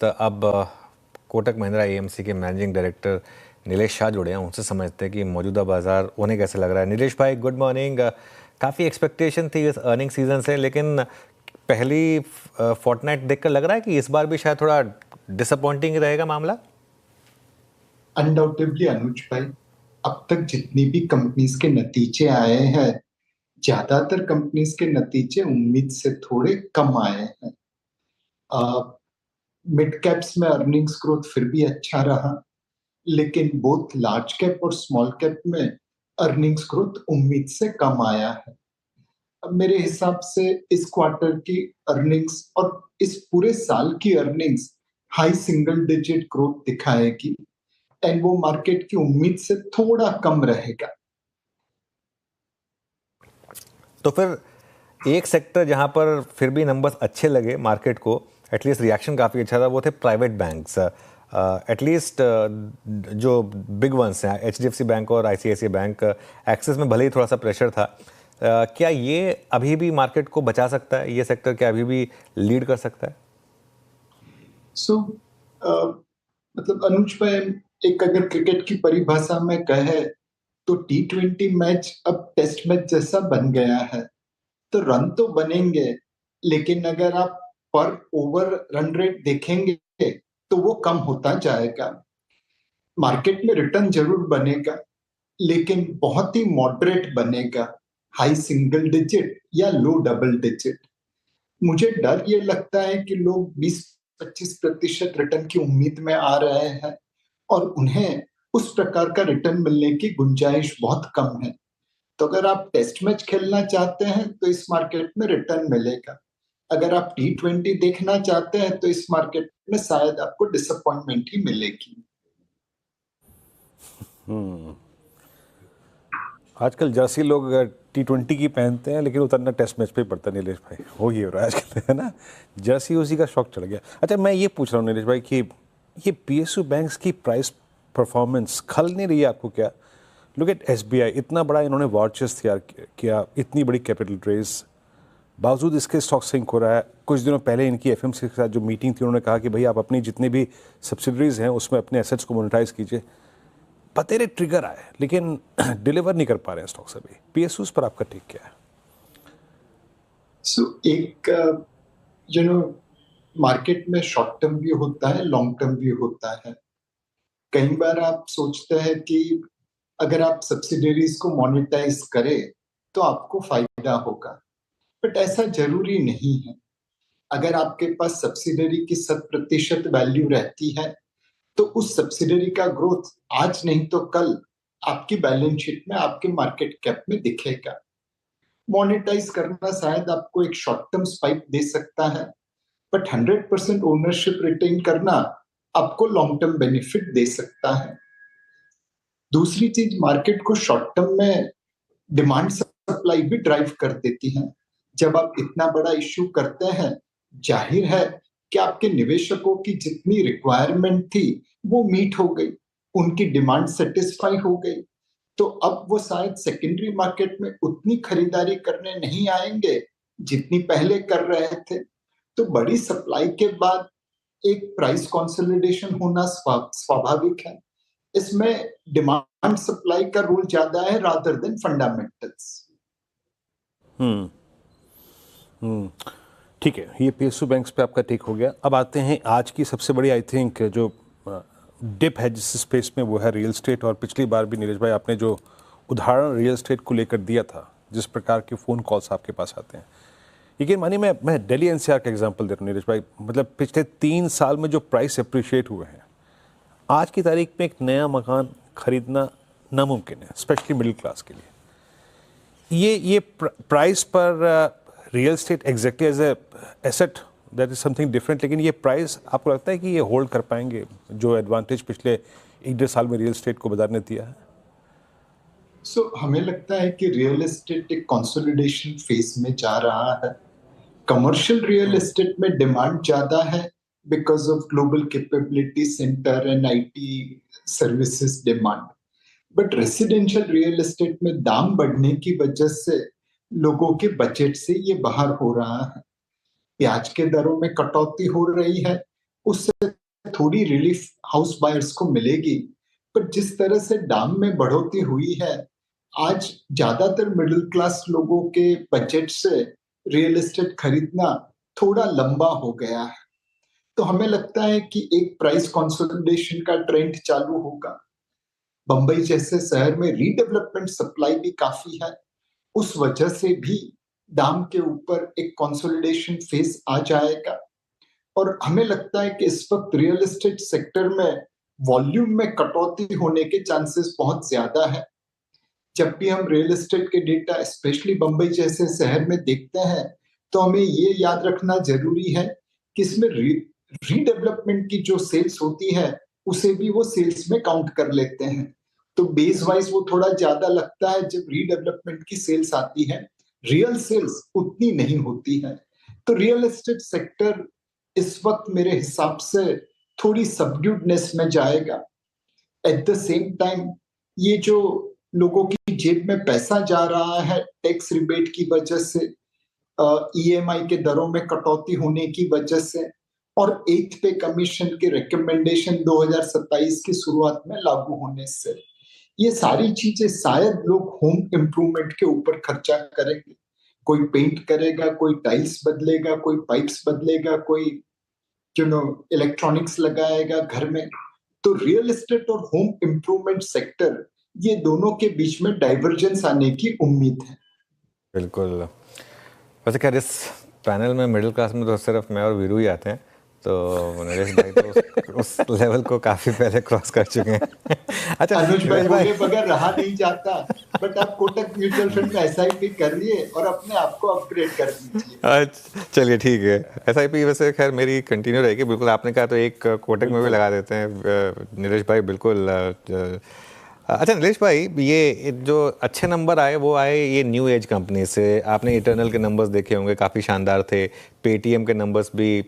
तो अब कोटक महिंद्रा एएमसी के मैनेजिंग डायरेक्टर नीलेश शाह जुड़े हैं, उनसे समझते हैं कि मौजूदा बाजार उन्हें कैसे लग रहा है। नीलेश भाई, गुड मॉर्निंग। काफ़ी एक्सपेक्टेशन थी इस अर्निंग सीजन से, लेकिन पहली फोर्टनाइट देखकर लग रहा है कि इस बार भी शायद थोड़ा डिसअपॉइंटिंग रहेगा मामला। अनडाउटेबली अनुज भाई, अब तक जितनी भी कंपनीज के नतीजे आए हैं, ज्यादातर कंपनीज के नतीजे उम्मीद से थोड़े कम आए हैं। मिड कैप्स में अर्निंग्स ग्रोथ फिर भी अच्छा रहा, लेकिन बोथ लार्ज कैप और स्मॉल कैप में अर्निंग्स ग्रोथ उम्मीद से कम आया है। अब मेरे हिसाब से इस क्वार्टर की अर्निंग्स और इस पूरे साल की earnings high single digit growth दिखाएगी, एंड वो मार्केट की उम्मीद से थोड़ा कम रहेगा। तो फिर एक सेक्टर जहां पर फिर भी नंबर्स अच्छे लगे मार्केट को, एटलीस्ट रिएक्शन काफ़ी अच्छा था, वो थे प्राइवेट बैंक्स। एटलीस्ट जो बिग वंस हैं, एचडीएफसी बैंक और आईसीआईसीआई बैंक। एक्सिस में भले ही थोड़ा सा प्रेशर था, क्या ये अभी भी मार्केट को बचा सकता है? ये सेक्टर क्या अभी भी लीड कर सकता है? मतलब अनुज भाई, एक अगर क्रिकेट की परिभाषा में कहे तो T20 मैच अब टेस्ट मैच जैसा बन गया है। तो रन तो बनेंगे, लेकिन अगर आप पर ओवर रन रेट देखेंगे तो वो कम होता जाएगा। मार्केट में रिटर्न जरूर बनेगा, लेकिन बहुत ही मॉडरेट बनेगा, हाई सिंगल डिजिट या लो डबल डिजिट। मुझे डर ये लगता है कि लोग 20-25% रिटर्न की उम्मीद में आ रहे हैं, और उन्हें उस प्रकार का रिटर्न मिलने की गुंजाइश बहुत कम है। तो अगर आप टेस्ट मैच खेलना चाहते हैं तो इस मार्केट में रिटर्न मिलेगा। अगर आप T20 देखना चाहते हैं तो इस मार्केट में शायद आपको डिसअपॉइंटमेंट ही मिलेगी। आजकल जर्सी लोग T20 की पहनते हैं, लेकिन उतरना टेस्ट मैच पे ही पड़ता है। नीलेश भाई, हो ही हो रहा है आजकल, है ना। जर्सी उसी का शौक चढ़ गया। अच्छा, मैं ये पूछ रहा हूँ नीलेश भाई कि ये PSU बैंक्स की प्राइस परफॉर्मेंस खल नहीं रही है आपको क्या? लुक एट SBI, इतना बड़ा इन्होंने वॉर चेस्ट तैयार किया, इतनी बड़ी कैपिटल रेज, बावजूद इसके स्टॉक सिंक हो रहा है। कुछ दिनों पहले इनकी FMC के साथ जो मीटिंग थी, उन्होंने कहा कि भाई आप अपनी जितनी भी सब्सिडरीज हैं उसमें अपने एसेट्स को मोनेटाइज कीजिए। बतेरे ट्रिगर आए, लेकिन डिलीवर नहीं कर पा रहे हैं स्टॉक्स अभी। PSUs पर आपका टेक क्या है? एक मार्केट में शॉर्ट टर्म भी होता है, लॉन्ग टर्म भी होता है। कई बार आप सोचते हैं कि अगर आप सब्सिडरीज को मोनेटाइज करें तो आपको फायदा होगा, बट ऐसा जरूरी नहीं है। अगर आपके पास सब्सिडरी की 100% वैल्यू रहती है तो उस सब्सिडरी का ग्रोथ आज नहीं तो कल आपकी बैलेंस शीट में, आपके मार्केट कैप में दिखेगा। मोनेटाइज करना शायद आपको एक शॉर्ट टर्म स्पाइक दे सकता है, बट 100% ओनरशिप रिटेन करना आपको लॉन्ग टर्म बेनिफिट दे सकता है। दूसरी चीज, मार्केट को शॉर्ट टर्म में डिमांड सप्लाई भी ड्राइव कर देती है। जब आप इतना बड़ा इश्यू करते हैं, जाहिर है कि आपके निवेशकों की जितनी रिक्वायरमेंट थी वो मीट हो गई, उनकी डिमांड सेटिस्फाई हो गई। तो अब वो शायद सेकेंडरी मार्केट में उतनी खरीदारी करने नहीं आएंगे जितनी पहले कर रहे थे। तो बड़ी सप्लाई के बाद एक प्राइस कंसोलिडेशन होना स्वाभाविक है। इसमें डिमांड सप्लाई का रोल ज्यादा है रादर देन फंडामेंटल्स। ठीक है, ये PSU बैंक्स पे आपका टेक हो गया। अब आते हैं आज की सबसे बड़ी, आई थिंक, जो डिप है जिस स्पेस में, वो है रियल एस्टेट। और पिछली बार भी नीलेश भाई आपने जो उदाहरण रियल एस्टेट को लेकर दिया था, जिस प्रकार के फ़ोन कॉल्स आपके पास आते हैं, यकीन मानिए मैं दिल्ली NCR का एग्जांपल दे रहा हूँ नीलेश भाई। मतलब पिछले 3 साल में जो प्राइस अप्रिशिएट हुए हैं, आज की तारीख में एक नया मकान खरीदना नामुमकिन है, स्पेशली मिडिल क्लास के लिए। ये प्राइस पर real estate exactly as a asset, that is something different. लेकिन ये प्राइस आपको लगता है कि ये होल्ड कर पाएंगे जो एडवांटेज पिछले 1-1.5 साल में रियल एस्टेट को बाजार ने दिया है? हमें लगता है कि रियल एस्टेट एक कंसोलिडेशन फेज में जा रहा है। कमर्शियल रियल एस्टेट में डिमांड ज्यादा है because of global capability centre and IT services demand, but residential real estate में दाम बढ़ने की वजह से लोगों के बजट से ये बाहर हो रहा है। ब्याज के दरों में कटौती हो रही है, उससे थोड़ी रिलीफ हाउस बायर्स को मिलेगी। पर जिस तरह से दाम में बढ़ोतरी हुई है, आज ज्यादातर मिडिल क्लास लोगों के बजट से रियल एस्टेट खरीदना थोड़ा लंबा हो गया है। तो हमें लगता है कि एक प्राइस कंसोलिडेशन का ट्रेंड चालू होगा। बंबई जैसे शहर में रीडेवलपमेंट सप्लाई भी काफी है, उस वजह से भी दाम के ऊपर एक कंसोलिडेशन फेज आ जाएगा। और हमें लगता है कि इस वक्त रियल एस्टेट सेक्टर में वॉल्यूम में कटौती होने के चांसेस बहुत ज्यादा है। जब भी हम रियल एस्टेट के डेटा स्पेशली बंबई जैसे शहर में देखते हैं, तो हमें ये याद रखना जरूरी है कि इसमें रीडेवलपमेंट की जो सेल्स होती है उसे भी वो सेल्स में काउंट कर लेते हैं। तो बेस वाइज वो थोड़ा ज्यादा लगता है जब रीडेवलपमेंट की सेल्स आती है, रियल सेल्स उतनी नहीं होती है। तो रियल एस्टेट सेक्टर इस वक्त मेरे हिसाब से थोड़ी सबड्यूडनेस में जाएगा। एट द सेम टाइम ये जो लोगों की जेब में पैसा जा रहा है टैक्स रिबेट की वजह से, ईएमआई के दरों में कटौती होने की वजह से, और 8th पे कमीशन के रिकमेंडेशन 2027 की शुरुआत में लागू होने से, ये सारी चीजें शायद लोग होम इम्प्रूवमेंट के ऊपर खर्चा करेंगे। कोई पेंट करेगा, कोई टाइल्स बदलेगा, कोई पाइप्स बदलेगा, कोई इलेक्ट्रॉनिक्स लगाएगा घर में। तो रियल एस्टेट और होम इम्प्रूवमेंट सेक्टर, ये दोनों के बीच में डाइवर्जेंस आने की उम्मीद है। बिल्कुल। वैसे खैर इस पैनल में मिडिल क्लास में तो सिर्फ मैं और वीरू ही आते हैं, तो नरेश भाई तो उस लेवल को काफी पहले क्रॉस कर चुके हैं। अच्छा अनुज भाई नरेश बोले बगैर रहा नहीं जाता, बट आप कोटक म्यूचुअल फंड में एसआईपी करिए और अपने आप को अपग्रेड कर दीजिए। अच्छा चलिए ठीक है, एसआईपी वैसे खैर मेरी कंटिन्यू रहेगी। बिल्कुल आपने कहा तो एक कोटक में भी लगा देते हैं नीरज भाई, बिल्कुल। अच्छा नीलेश भाई, ये जो अच्छे नंबर आए वो आए ये न्यू एज कंपनी से। आपने इटर्नल के नंबर्स देखे होंगे, काफ़ी शानदार थे। पेटीएम के नंबर्स भी,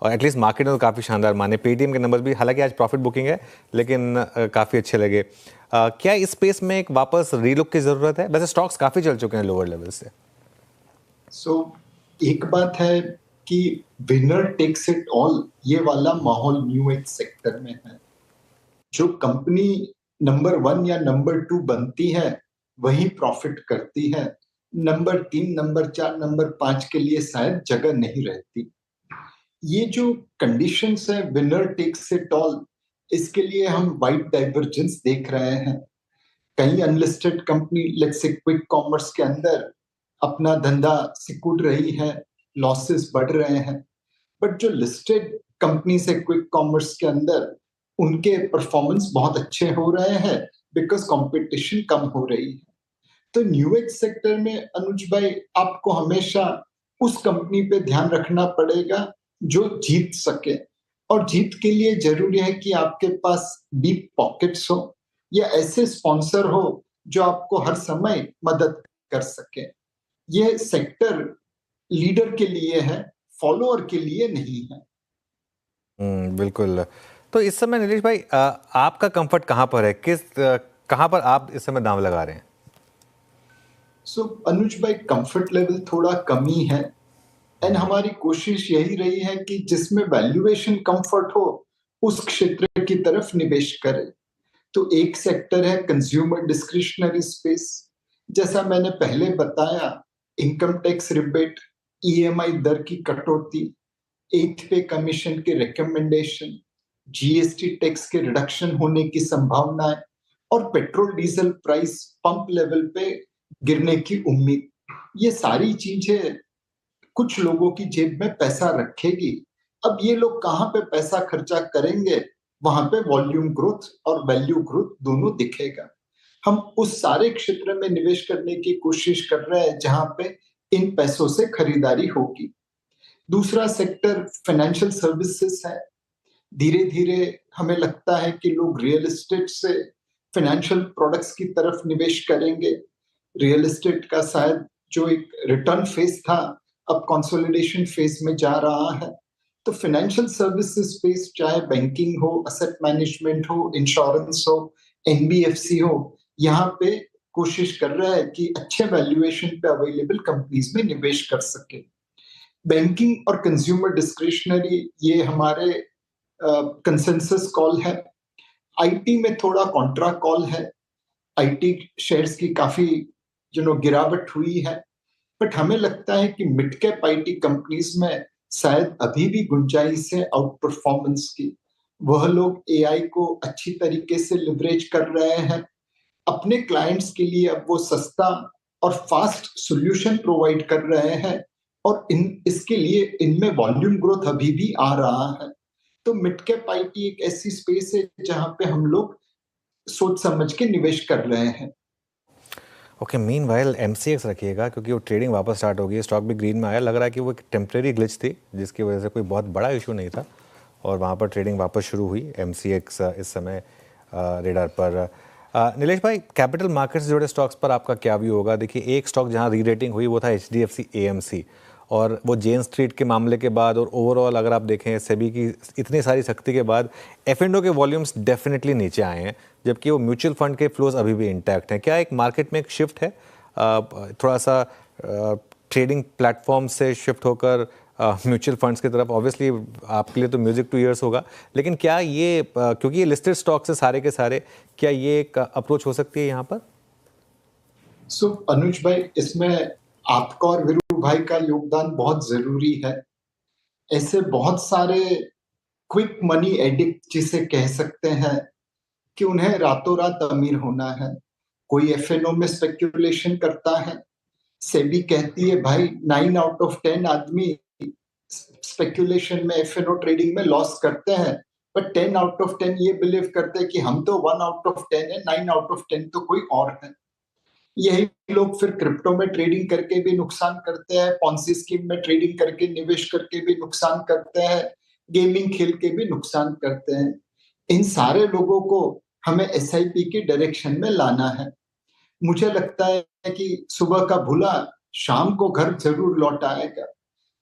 और एटलीस्ट मार्केट में तो काफ़ी शानदार माने। पेटीएम के नंबर्स भी, हालांकि आज प्रॉफिट बुकिंग है, लेकिन काफ़ी अच्छे लगे। क्या इस स्पेस में एक वापस रीलुक की ज़रूरत है? वैसे स्टॉक्स काफ़ी चल चुके हैं लोअर लेवल से। एक बात है कि विनर टेक्स इट ऑल, ये वाला माहौल न्यू एज सेक्टर में है। जो कंपनी नंबर 1 या नंबर 2 बनती है वही प्रॉफिट करती है। नंबर 3, नंबर 4, नंबर 5 के लिए शायद जगह नहीं रहती। ये जो कंडीशंस है विनर टेक्स इट ऑल, इसके लिए हम वाइड डाइवर्जेंस देख रहे हैं। कई unlisted company let's say quick commerce के अंदर अपना धंधा सिकुड़ रही है, लॉसेस बढ़ रहे हैं। बट जो लिस्टेड कंपनीज है क्विक कॉमर्स के अंदर, उनके परफॉर्मेंस बहुत अच्छे हो रहे हैं बिकॉज कंपटीशन कम हो रही है। तो न्यू एज सेक्टर में अनुज भाई, आपको हमेशा उस कंपनी पे ध्यान रखना पड़ेगा जो जीत सके, और जीत के लिए जरूरी है कि आपके पास डीप पॉकेट्स हो या ऐसे स्पॉन्सर हो जो आपको हर समय मदद कर सके। यह सेक्टर लीडर के लिए है, फॉलोअर के लिए नहीं है। बिल्कुल। तो इस समय नीलेश भाई, आपका कंफर्ट कहाँ पर है? कहाँ पर आप इस समय दांव लगा रहे हैं? अनुज भाई, कंफर्ट लेवल थोड़ा कम ही है, एंड हमारी कोशिश यही रही है कि जिसमें वैल्यूएशन कंफर्ट हो उस क्षेत्र की तरफ निवेश करें। तो एक सेक्टर है कंज्यूमर डिस्क्रिशनरी स्पेस। जैसा मैंने पहले बताया, इनकम टैक्स रिबेट, ईएमआई दर की कटौती, 8th पे कमीशन के रिकमेंडेशन, जीएसटी टैक्स के रिडक्शन होने की संभावनाएं, और petrol diesel price pump level पे गिरने की उम्मीद, ये सारी चीजें कुछ लोगों की जेब में पैसा रखेगी। अब ये लोग कहाँ पे पैसा खर्चा करेंगे, वहां पे वॉल्यूम ग्रोथ और वैल्यू ग्रोथ दोनों दिखेगा। हम उस सारे क्षेत्र में निवेश करने की कोशिश कर रहे हैं जहां पे इन पैसों से खरीदारी होगी। दूसरा सेक्टर फाइनेंशियल सर्विसेज है। धीरे धीरे हमें लगता है कि लोग रियल एस्टेट से फाइनेंशियल प्रोडक्ट्स की तरफ निवेश करेंगे। रियल एस्टेट का शायद जो एक रिटर्न फेज था, अब कंसोलिडेशन फेज में जा रहा है। तो फाइनेंशियल सर्विसेज स्पेस, चाहे बैंकिंग हो, असेट मैनेजमेंट हो, इंश्योरेंस हो, एनबीएफसी हो, यहाँ पे कोशिश कर रहा है कि अच्छे वैल्यूएशन पे अवेलेबल कंपनीज में निवेश कर सके। बैंकिंग और कंज्यूमर डिस्क्रिशनरी, ये हमारे कंसेंसस कॉल है। आईटी में थोड़ा कॉन्ट्रा कॉल है, आईटी शेयर्स की काफी गिरावट हुई है, बट हमें लगता है कि मिड कैप आईटी कंपनीज में शायद अभी भी गुंजाइश है आउट परफॉर्मेंस की। वह लोग एआई को अच्छी तरीके से लिवरेज कर रहे हैं अपने क्लाइंट्स के लिए। अब वो सस्ता और फास्ट सॉल्यूशन प्रोवाइड कर रहे हैं और इसके लिए इनमें वॉल्यूम ग्रोथ अभी भी आ रहा है। तो मिड कैप आईटी एक ऐसी स्पेस है जहां पे हम लोग सोच समझ के निवेश कर रहे हैं। ओके, मीनवाइल एमसीएक्स रखिएगा क्योंकि वो ट्रेडिंग वापस स्टार्ट हो गई, स्टॉक भी ग्रीन में आया। लग रहा है कि वो एक टेम्परेरी ग्लिच थी जिसकी वजह से कोई बहुत बड़ा इशू नहीं था और वहाँ पर ट्रेडिंग वापस शुरू हुई। एमसीएक्स इस समय रेडार पर। नीलेश भाई, कैपिटल मार्केट से जुड़े स्टॉक्स पर आपका क्या व्यू होगा? देखिए, एक स्टॉक जहाँ री रेटिंग हुई वो था HDFC AMC, और वो जेन स्ट्रीट के मामले के बाद और ओवरऑल अगर आप देखें सेबी की इतनी सारी सख्ती के बाद F&O के वॉल्यूम्स डेफिनेटली नीचे आए हैं, जबकि वो म्यूचुअल फंड के फ्लोज अभी भी इंटैक्ट हैं। क्या एक मार्केट में एक शिफ्ट है, थोड़ा सा ट्रेडिंग प्लेटफॉर्म से शिफ्ट होकर म्यूचुअल फंड्स की तरफ? ऑब्वियसली आपके लिए तो म्यूजिक टू ईयर्स होगा, लेकिन क्या ये क्योंकि ये लिस्टेड स्टॉक्स है सारे के सारे, क्या ये एक अप्रोच हो सकती है यहाँ पर? अनुज भाई, इसमें आपका और वीरू भाई का योगदान बहुत जरूरी है। ऐसे बहुत सारे क्विक मनी एडिक्ट जिसे कह सकते हैं कि उन्हें रातों रात अमीर होना है। कोई F&O में स्पेक्यूलेशन करता है, सेबी कहती है भाई 9 आउट ऑफ 10 आदमी स्पेक्यूलेशन में F&O ट्रेडिंग में लॉस करते हैं, बट 10 आउट ऑफ 10 ये बिलीव करते हैं कि हम तो 1 आउट ऑफ 10 है, 9 आउट ऑफ 10 तो कोई और है। यही लोग फिर क्रिप्टो में ट्रेडिंग करके भी नुकसान करते हैं, पॉन्सी स्कीम में ट्रेडिंग करके निवेश करके भी नुकसान करते हैं, गेमिंग खेल के भी नुकसान करते हैं। इन सारे लोगों को हमें SIP की डायरेक्शन में लाना है। मुझे लगता है कि सुबह का भूला शाम को घर जरूर लौट आएगा।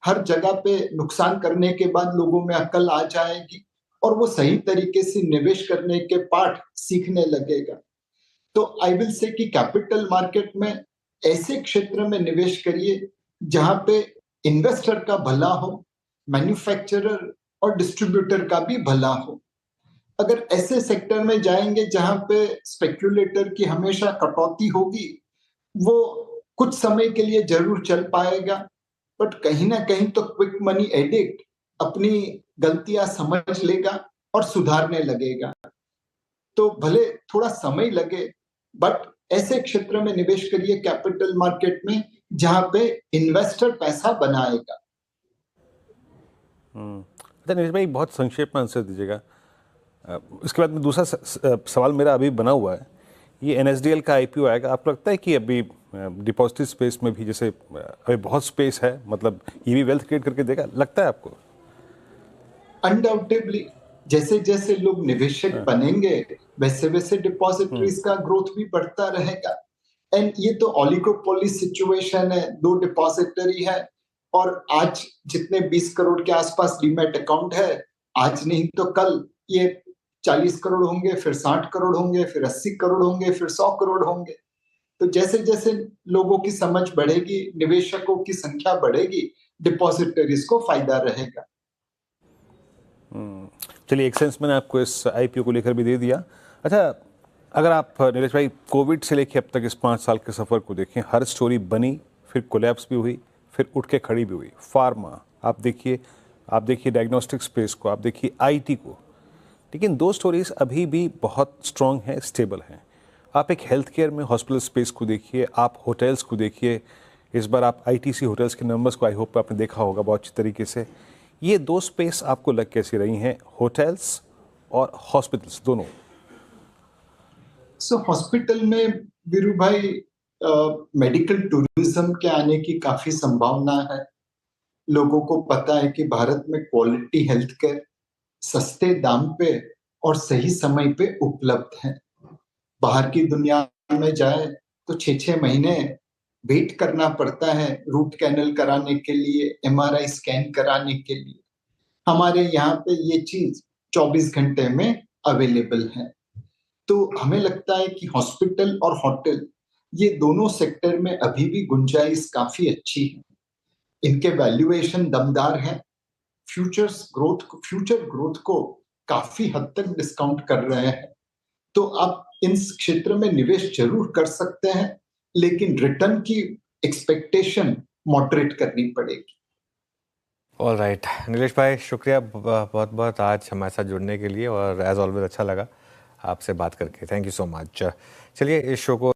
हर जगह पे नुकसान करने के बाद लोगों में अक्ल आ जाएगी और वो सही तरीके से निवेश करने के पाठ सीखने लगेगा। तो आई विल से कि कैपिटल मार्केट में ऐसे क्षेत्र में निवेश करिए जहां पे इन्वेस्टर का भला हो, मैन्युफैक्चरर और डिस्ट्रीब्यूटर का भी भला हो। अगर ऐसे सेक्टर में जाएंगे जहां पे स्पेक्यूलेटर की हमेशा कटौती होगी, वो कुछ समय के लिए जरूर चल पाएगा, बट कहीं ना कहीं तो क्विक मनी एडिक्ट अपनी गलतियां समझ लेगा और सुधारने लगेगा। तो भले थोड़ा समय लगे, बट ऐसे क्षेत्र में निवेश करिए कैपिटल मार्केट में जहां पे इन्वेस्टर पैसा बनाएगा। अच्छा नीरज भाई, बहुत संक्षेप में आंसर दीजिएगा। इसके बाद में दूसरा सवाल मेरा अभी बना हुआ है, ये NSDL का IPO आएगा, आपको लगता है कि अभी डिपॉजिटरी स्पेस में भी जैसे अभी बहुत स्पेस है, मतलब ये भी वेल्थ क्रिएट करके देगा, लगता है आपको? अनडाउटेबली जैसे जैसे लोग निवेशक बनेंगे वैसे वैसे डिपॉजिटरीज का ग्रोथ भी बढ़ता रहेगा। एंड ये तो ऑलिगोपोली सिचुएशन है, 2 डिपॉजिटरी है और आज जितने 20 करोड़ के आसपास डीमैट अकाउंट है, आज नहीं तो कल ये 40 करोड़ होंगे, फिर 60 करोड़ होंगे, फिर 80 करोड़ होंगे, फिर 100 करोड़ होंगे। तो जैसे जैसे लोगों की समझ बढ़ेगी, निवेशकों की संख्या बढ़ेगी, डिपॉजिटरीज को फायदा रहेगा। चलिए, एक सेंस मैंने आपको इस IPO को लेकर भी दे दिया। अच्छा, अगर आप नीरज भाई कोविड से लेकर अब तक इस 5 साल के सफ़र को देखें, हर स्टोरी बनी, फिर कोलैप्स भी हुई, फिर उठ के खड़ी भी हुई। फार्मा आप देखिए डायग्नोस्टिक स्पेस को, आप देखिए IT को, लेकिन 2 स्टोरीज अभी भी बहुत स्ट्रॉन्ग हैं, स्टेबल हैं। आप एक हेल्थ केयर में हॉस्पिटल स्पेस को देखिए, आप होटल्स को देखिए। इस बार आप ITC होटल्स के नंबर्स को आई होप आपने देखा होगा बहुत अच्छी तरीके से। ये 2 स्पेस आपको लग कैसी रही हैं, होटल्स और हॉस्पिटल्स दोनों? हॉस्पिटल में वीरू भाई मेडिकल टूरिज्म के आने की काफी संभावना है। लोगों को पता है कि भारत में क्वालिटी हेल्थ केयर सस्ते दाम पे और सही समय पे उपलब्ध है। बाहर की दुनिया में जाए तो 6-6 महीने वेट करना पड़ता है रूट कैनल कराने के लिए, MRI स्कैन कराने के लिए। हमारे यहाँ पे ये चीज 24 घंटे में अवेलेबल है। तो हमें लगता है कि हॉस्पिटल और होटल ये दोनों सेक्टर में अभी भी गुंजाइश काफी अच्छी है। इनके वैल्यूएशन दमदार है। फ्यूचर ग्रोथ को काफी हद तक डिस्काउंट कर रहे हैं, तो आप इन क्षेत्र में निवेश जरूर कर सकते हैं, लेकिन रिटर्न की एक्सपेक्टेशन मॉडरेट करनी पड़ेगी। ऑल राइट नीलेश भाई, शुक्रिया बहुत बहुत आज हमारे साथ जुड़ने के लिए, और एज ऑलवेज अच्छा लगा आपसे बात करके। Thank you so much. चलिए इस शो को